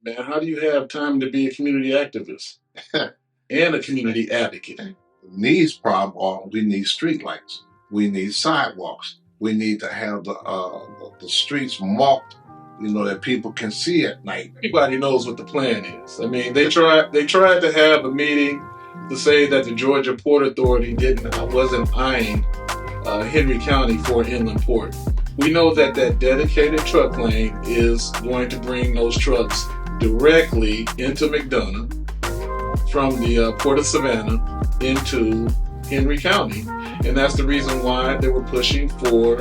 Man, how do you have time to be a community activist and a community advocate? Needs problem, or we need street lights. We need sidewalks. We need to have the streets marked, that people can see at night. Everybody knows what the plan is. I mean, they tried to have a meeting to say that the Georgia Port Authority wasn't eyeing Henry County for an inland port. We know that dedicated truck lane is going to bring those trucks directly into McDonough from the Port of Savannah into Henry County. And that's the reason why they were pushing for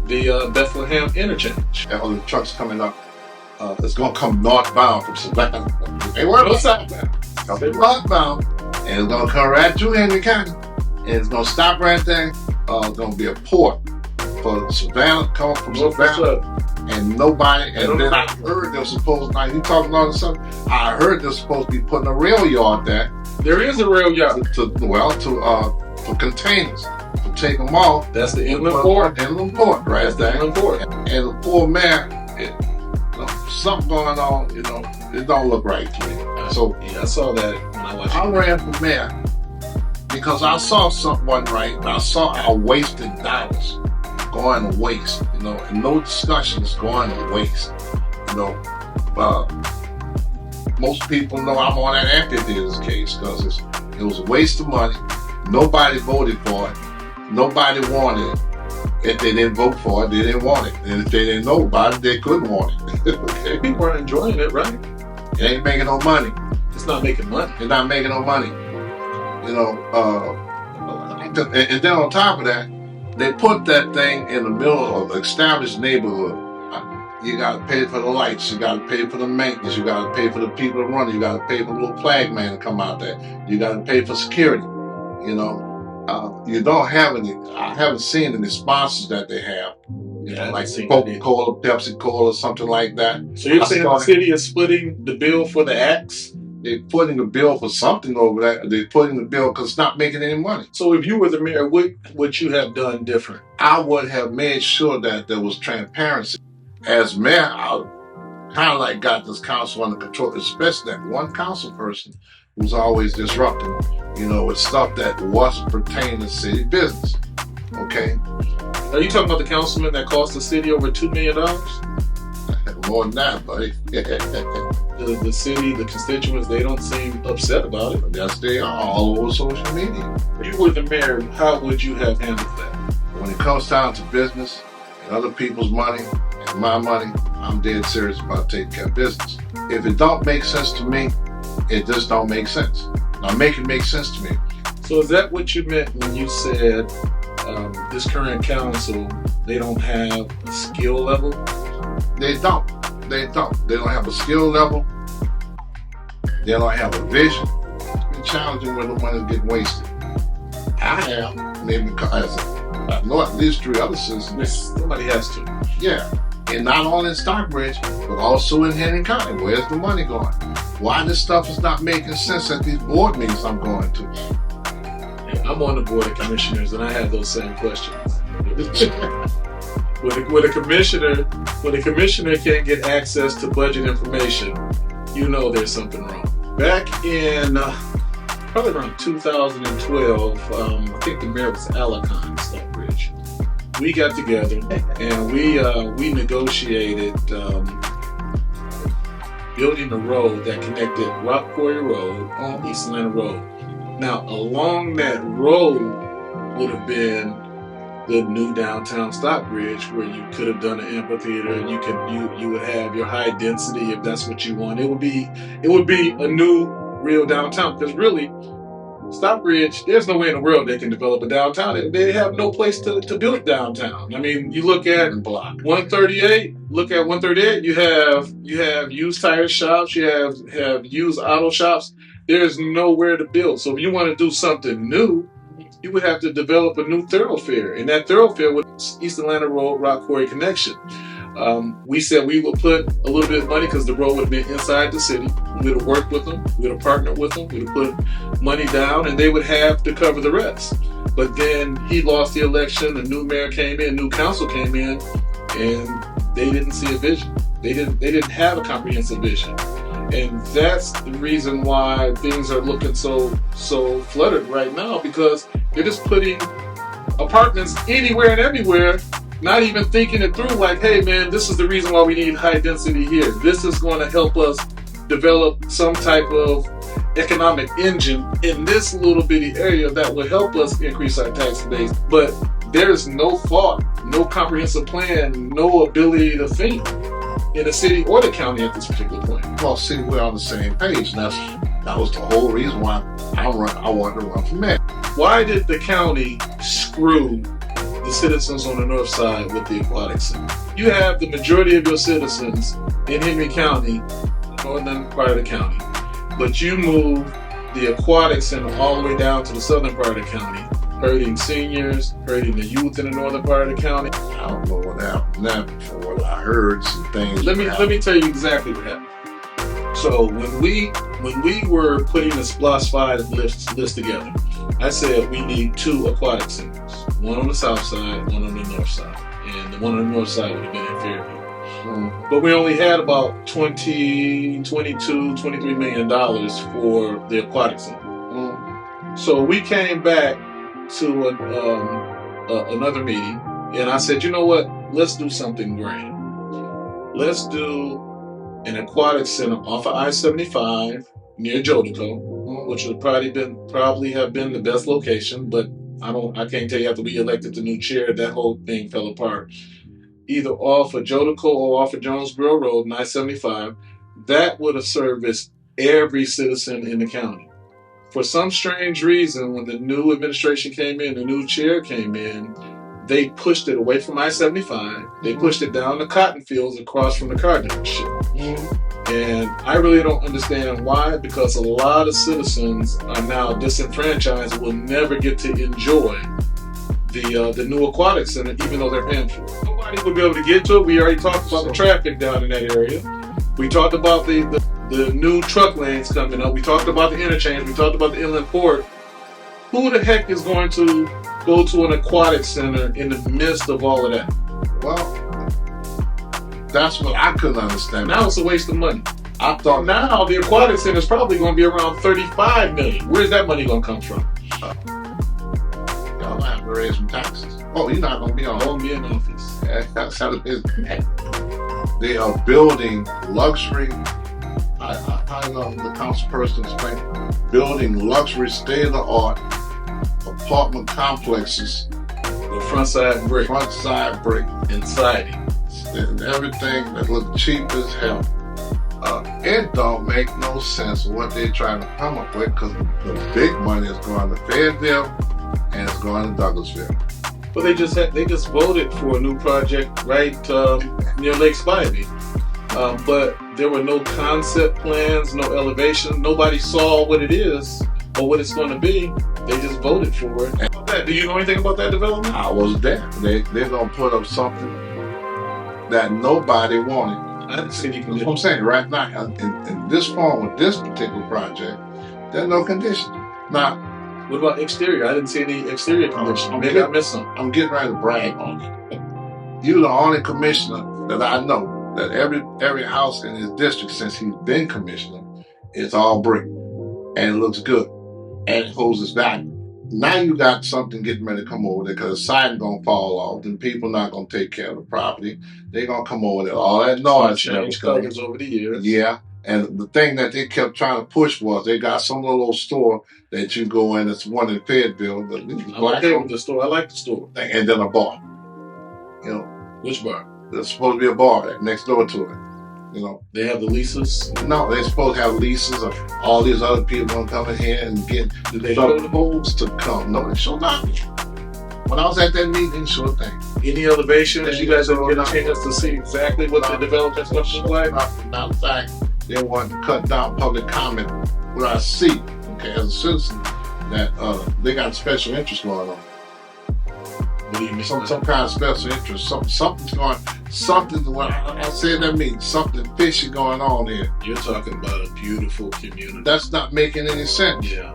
the Bethlehem interchange. And all the trucks coming up, it's going to come northbound from Savannah. They weren't southbound. They're northbound. And it's going to come right through Henry County. And it's going to stop right there. It's going to be a port for Savannah, come from Savannah. And nobody, and then I heard they're supposed, now you talking about something, I heard they're supposed to be putting a rail yard there. There is a rail yard. For containers, to take them off. That's the inland port. Inland port, right? That's the inland port. And the poor man, something going on, it don't look right to me. So yeah, I saw that when I watched. I ran for mayor because I saw something wasn't right. I saw our wasted dollars going to waste, and no discussions going to waste. Most people know I'm on that Amphitheater's case because it was a waste of money. Nobody voted for it. Nobody wanted it. If they didn't vote for it, they didn't want it. And if they didn't know about it, they couldn't want it. Okay. People are enjoying it, right? It ain't making no money. It's not making money. It's not making no money. And then on top of that, they put that thing in the middle of an established neighborhood. You got to pay for the lights. You got to pay for the maintenance. You got to pay for the people to run it. You got to pay for the little flag man to come out there. You got to pay for security. You don't have any. I haven't seen any sponsors that they have. Like Coca-Cola, Pepsi-Cola, something like that. So you're saying the city is splitting the bill for the acts? They're putting the bill for something over there. They're putting the bill because it's not making any money. So if you were the mayor, what would you have done different? I would have made sure that there was transparency. As mayor, I kind of like got this council under control, especially that one council person who's always disrupting, with stuff that wasn't pertaining to city business. Okay? Are you talking about the councilman that cost the city over $2 million? More than that, buddy. The city, the constituents, they don't seem upset about it. Yes, they are, all over social media. If you were the mayor, how would you have handled that? When it comes down to business and other people's money and my money, I'm dead serious about taking care of business. If it don't make sense to me, it just don't make sense. Now make it make sense to me. So is that what you meant when you said this current council, they don't have a skill level? They don't. They don't have a skill level. They don't have a vision. It's been challenging when the money's getting wasted. I have, maybe because I know at least 3 other citizens. Somebody has to. Yeah. And not only in Stockbridge, but also in Henry County. Where's the money going? Why this stuff is not making sense at these board meetings I'm going to? I'm on the board of commissioners, and I have those same questions. When a commissioner can't get access to budget information, there's something wrong. Back in probably around 2012, I think the mayor was Alicon, Stockbridge. We got together and we negotiated building a road that connected Quarry Road on East Atlanta Road. Now, along that road would have been the new downtown Stockbridge, where you could have done an amphitheater, and you would have your high density if that's what you want. It would be a new real downtown, because really Stockbridge, there's no way in the world they can develop a downtown. They have no place to build downtown. I mean, you look at 138. Look at 138. You have used tire shops. You have used auto shops. There's nowhere to build. So if you want to do something new, you would have to develop a new thoroughfare, and that thoroughfare was East Atlanta Road Rock Quarry connection. We said we would put a little bit of money because the road would have been inside the city. We would have worked with them. We would have partnered with them. We would have put money down, and they would have to cover the rest. But then he lost the election. A new mayor came in, new council came in, and they didn't see a vision. They didn't have a comprehensive vision. And that's the reason why things are looking so flooded right now, because they're just putting apartments anywhere and everywhere, not even thinking it through, like, hey man, this is the reason why we need high density here. This is going to help us develop some type of economic engine in this little bitty area that will help us increase our tax base. But there's no thought, no comprehensive plan, no ability to think in the city or the county at this particular point. Well, see, we're on the same page. And that was the whole reason why I wanted to run for mayor. Why did the county screw the citizens on the north side with the Aquatic Center? You have the majority of your citizens in Henry County, the northern part of the county, but you move the Aquatic Center all the way down to the southern part of the county, hurting seniors, hurting the youth in the northern part of the county. I don't know what happened there before. I heard some things. Let me tell you exactly what happened. So when we were putting the SPLOST 5 list together, I said we need 2 aquatic centers, one on the south side, one on the north side, and the one on the north side would have been in Fairview. But we only had about $22, $23 million for the aquatic center. So we came back to another meeting, and I said, you know what? Let's do something grand. Let's do an aquatic center off of I-75 near Jodico, which would probably have been the best location, but I can't tell you after we elected the new chair, that whole thing fell apart. Either off of Jodico or off of Jonesboro Road, 975, that would have serviced every citizen in the county. For some strange reason, when the new administration came in, the new chair came in, they pushed it away from I-75. They pushed it down the cotton fields across from the car dealership. And I really don't understand why, because a lot of citizens are now disenfranchised and will never get to enjoy the new aquatic center, even though they're paying for it. Nobody would be able to get to it. We already talked about the traffic down in that area. We talked about the new truck lanes coming up. We talked about the interchange. We talked about the inland port. Who the heck is going to go to an aquatic center in the midst of all of that? Well, that's what I couldn't understand. Now it's a waste of money. I thought now the aquatic center is probably going to be around $35 million. Where's that money going to come from? Y'all have to raise some taxes. Oh, you're not going to be on Won't be in office. That's how it is. They are building luxury. I know the council person explained, building luxury state-of-the-art apartment complexes with front side brick and siding and everything that look cheap as hell. It don't make no sense what they're trying to come up with, because the big money is going to Fayetteville and it's going to Douglasville. But they just voted for a new project right near Lake Spivey. But there were no concept plans, no elevation. Nobody saw what it is or what it's going to be. They just voted for it. Do you know anything about that development? I was there. They're going to put up something that nobody wanted. I didn't see any That's conditions. what I'm saying. Right now, in this form with this particular project, there's no condition. Now, what about exterior? I didn't see any exterior conditions. Maybe I missed some. I'm getting ready to brag on you. You're the only commissioner that I know that every house in his district since he's been commissioner is all brick and it looks good and it holds its value. Now you got something getting ready to come over there, because the siding gonna fall off, and people not gonna take care of the property. They're gonna come over there. All that noise Change colors over the years. Yeah. And the thing that they kept trying to push was they got some little store that you go in. It's one in Fayetteville. I'm okay with the store. I like the store. And then a bar. You know, Which bar? there's supposed to be a bar next door to it. You know, They have the leases. no, they're supposed to have leases of all these other people gonna come in here and get They show the Holmes to come. No, they showed nothing. When I was at that meeting, they showed a thing. Any elevations? You guys didn't get a chance to see exactly what the development's going to look like? Matter of fact, they want to cut down public comment. What I see, okay, as a citizen, that they got special interest going on. What do you mean? Some kind of special interest. Something. What I said that means something fishy going on here. You're talking about a beautiful community. That's not making any sense. Yeah,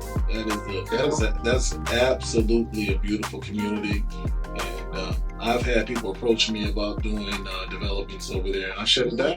that's absolutely a beautiful community, and I've had people approach me about doing developments over there, and I shut it down.